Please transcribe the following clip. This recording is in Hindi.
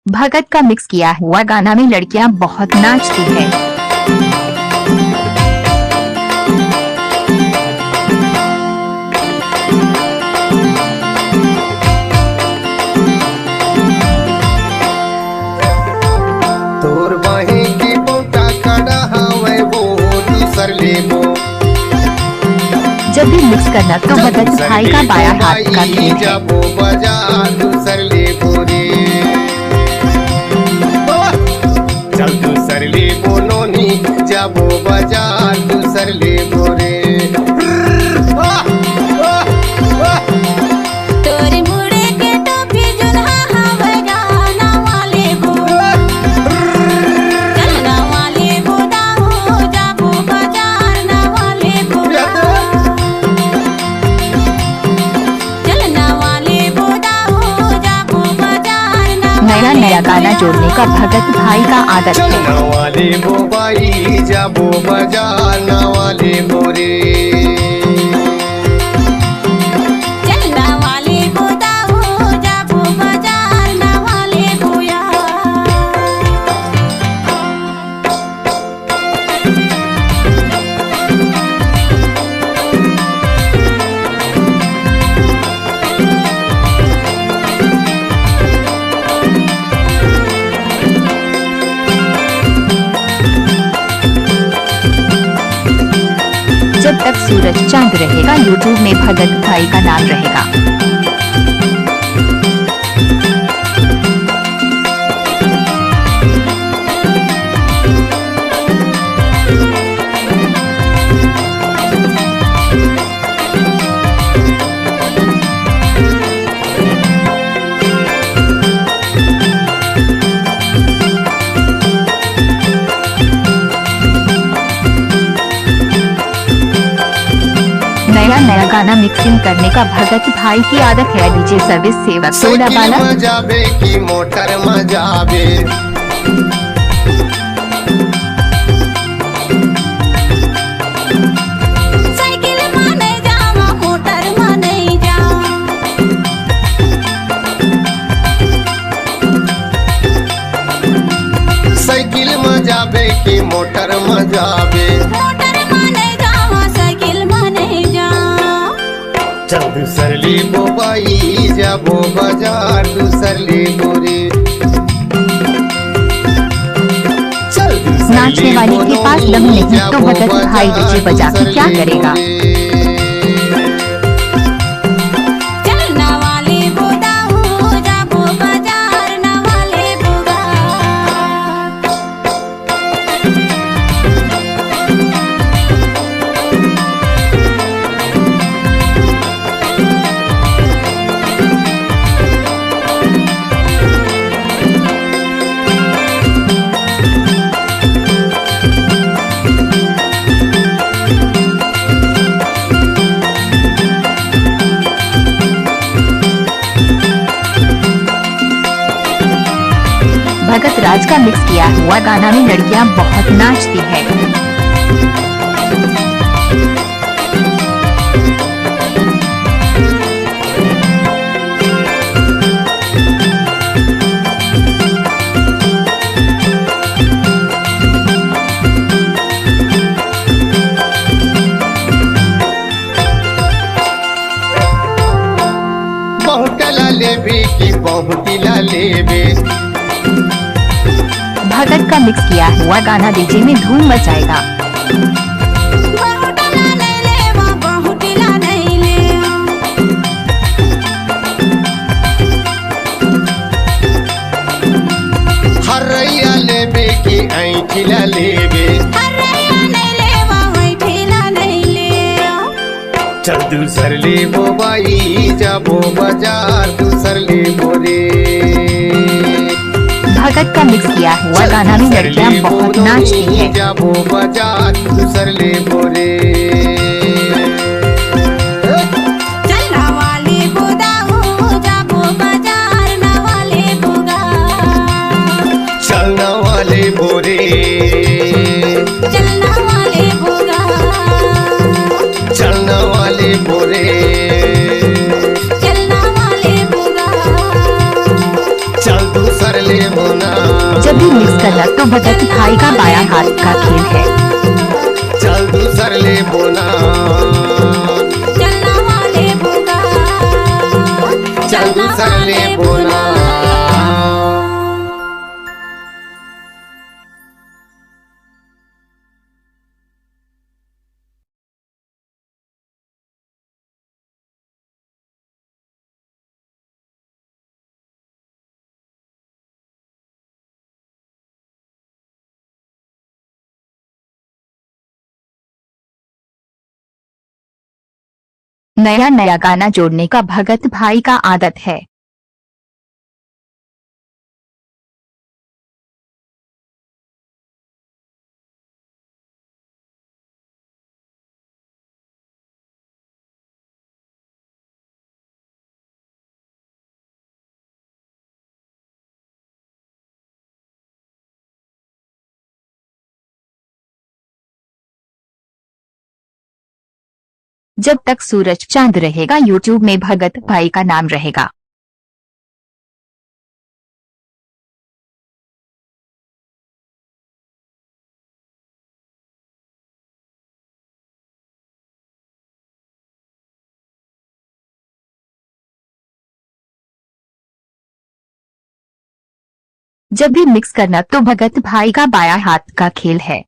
भगत का मिक्स किया हुआ गाना में लड़कियां बहुत नाचती है। तोर बाही की बोटा खड़ा हवे वो दूसर लेबो। जब भी मिक्स करना तो भगत भाई का बाया हाथ का खेल है। जबो बाजार दूसर लेबो रे, चल दूसर लेबो नोनी, जबो बाजार दूसर लेबो रे। नया नया गाना जोड़ने का भगत भाई का आदत है। नवाले बोबाई जाबो बाजार नवाले बोरे, जब तक सूरज चांद रहेगा यूट्यूब में भगत भाई का नाम रहेगा। नया गाना मिक्सिंग करने का भगत भाई की आदत है। डीजे सर्विस सेवक सोडा वाला मजाबे की मोटर मजाबे, साइकिल माने जावा मोटर माने जा, साइकिल मजाबे की मोटर मजाबे, चल दूसर लेबो बाई जाबो बाजार दूसर लेबो रे, चल दूसर नाचने वाले के पास दम नहीं तो भगत भाई डीजे बजा के क्या करेगा। भगत राज का मिक्स किया हुआ गाना में लड़कियां बहुत नाचती है। बहुतला लेबे की बहुतिला लेबे, भगत का मिक्स किया हुआ गाना डीजे में धूम मचाएगा। हरैया लेबे की ऐठिला लेबे, चल दूसर लेबो बाई जाबो बाजार दूसर लेबो रे, भगत का मिक्स किया हुआ गाना में लड़कियां बहुत नाचती है। जाबो बाजार दूसर लेबो रे, चलना वाले बोरे, चलना वाले बोगा, चलना वाले बोरे, चलना वाले बोगा। चल दूसर ले बोना, जब भी मिक्स करना तो भगत भाई का बायां हाथ का खेल है। चल दूसर ले बोना, चलना वाले बुगा, चल दूसर ले बोना। नया नया गाना जोड़ने का भगत भाई का आदत है। जब तक सूरज चांद रहेगा यूट्यूब में भगत भाई का नाम रहेगा। जब भी मिक्स करना तो भगत भाई का बायां हाथ का खेल है।